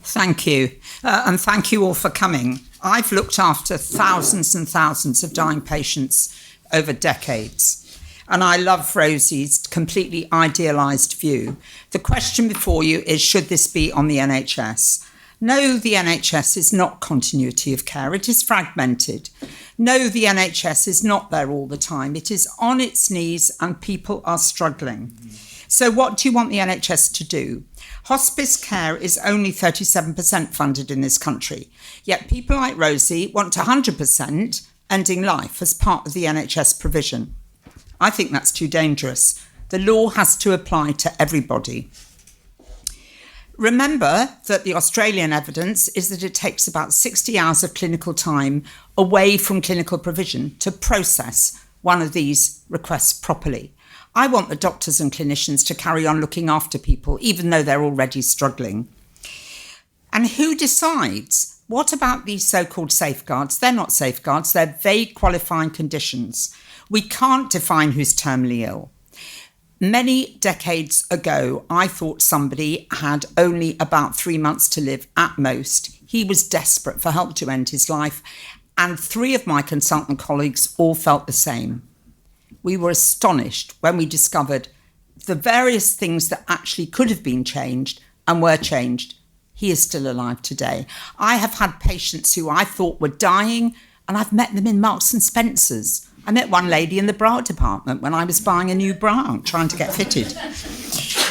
Thank you. And thank you all for coming. I've looked after thousands and thousands of dying patients over decades. And I love Rosie's completely idealised view. The question before you is, should this be on the NHS? No, the NHS is not continuity of care. It is fragmented. No, the NHS is not there all the time. It is on its knees and people are struggling. So what do you want the NHS to do? Hospice care is only 37% funded in this country, yet people like Rosie want 100% ending life as part of the NHS provision. I think that's too dangerous. The law has to apply to everybody. Remember that the Australian evidence is that it takes about 60 hours of clinical time away from clinical provision to process one of these requests properly. I want the doctors and clinicians to carry on looking after people, even though they're already struggling. And who decides? What about these so-called safeguards? They're not safeguards, they're vague qualifying conditions. We can't define who's terminally ill. Many decades ago, I thought somebody had only about 3 months to live at most. He was desperate for help to end his life, and 3 of my consultant colleagues all felt the same. We were astonished when we discovered the various things that actually could have been changed and were changed. He is still alive today. I have had patients who I thought were dying, and I've met them in Marks and Spencer's. I met one lady in the bra department when I was buying a new bra, trying to get fitted.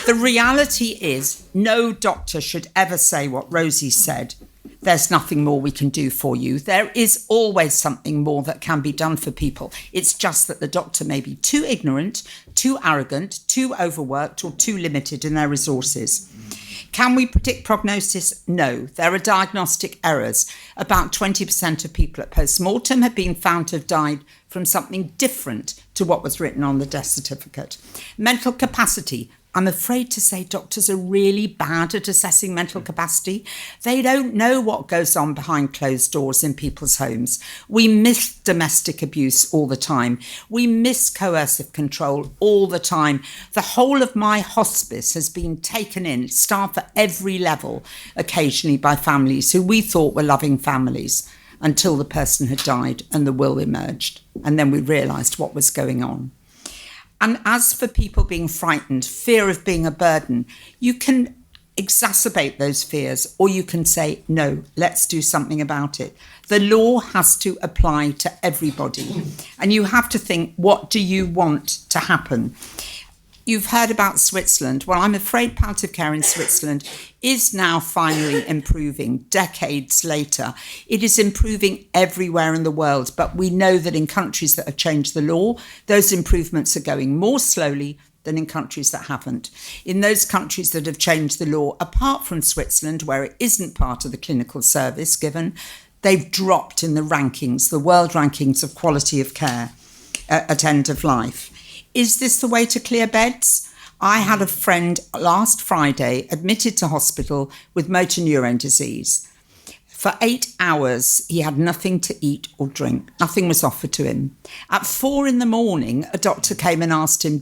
The reality is no doctor should ever say what Rosie said. There's nothing more we can do for you. There is always something more that can be done for people. It's just that the doctor may be too ignorant, too arrogant, too overworked, or too limited in their resources. Can we predict prognosis? No. There are diagnostic errors. About 20% of people at post-mortem have been found to have died from something different to what was written on the death certificate. Mental capacity. I'm afraid to say doctors are really bad at assessing mental capacity. They don't know what goes on behind closed doors in people's homes. We miss domestic abuse all the time. We miss coercive control all the time. The whole of my hospice has been taken in, staff at every level, occasionally by families who we thought were loving families, until the person had died and the will emerged. And then we realised what was going on. And as for people being frightened, fear of being a burden, you can exacerbate those fears, or you can say, no, let's do something about it. The law has to apply to everybody. And you have to think, what do you want to happen? You've heard about Switzerland. Well, I'm afraid palliative care in Switzerland is now finally improving decades later. It is improving everywhere in the world, but we know that in countries that have changed the law, those improvements are going more slowly than in countries that haven't. In those countries that have changed the law, apart from Switzerland, where it isn't part of the clinical service given, they've dropped in the rankings, the world rankings of quality of care at end of life. Is this the way to clear beds? I had a friend last Friday admitted to hospital with motor neurone disease. For 8 hours, he had nothing to eat or drink. Nothing was offered to him. At 4 a.m, a doctor came and asked him,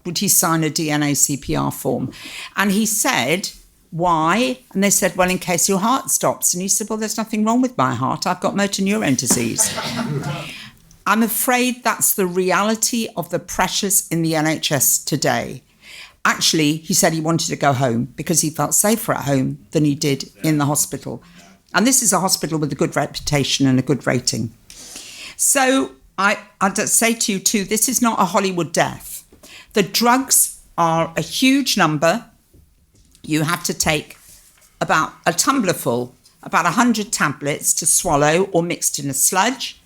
would he sign a DNA CPR form? And he said, why? And they said, well, in case your heart stops. And he said, well, there's nothing wrong with my heart. I've got motor neurone disease. I'm afraid that's the reality of the pressures in the NHS today. Actually, he said he wanted to go home because he felt safer at home than he did in the hospital. And this is a hospital with a good reputation and a good rating. So I'd say to you too, this is not a Hollywood death. The drugs are a huge number. You have to take about a tumbler full, about 100 tablets to swallow or mixed in a sludge.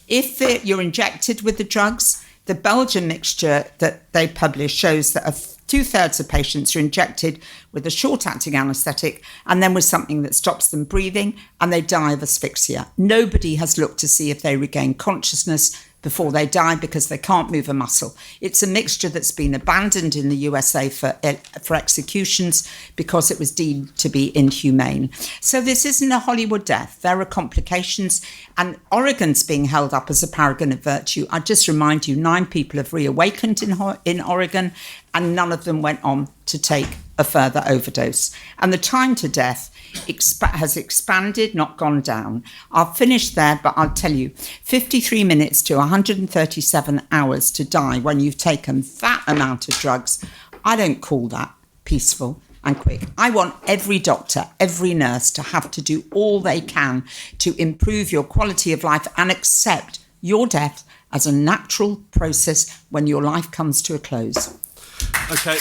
If you're injected with the drugs, the Belgian mixture that they publish shows that 2/3 of patients are injected with a short-acting anaesthetic and then with something that stops them breathing, and they die of asphyxia. Nobody has looked to see if they regain consciousness before they die because they can't move a muscle. It's a mixture that's been abandoned in the USA for executions because it was deemed to be inhumane. So this isn't a Hollywood death. There are complications, and Oregon's being held up as a paragon of virtue. I just remind you, 9 people have reawakened in Oregon, and none of them went on to take a further overdose. And the time to death has expanded, not gone down. I'll finish there, but I'll tell you, 53 minutes to 137 hours to die when you've taken that amount of drugs. I don't call that peaceful and quick. I want every doctor, every nurse to have to do all they can to improve your quality of life and accept your death as a natural process when your life comes to a close. Okay.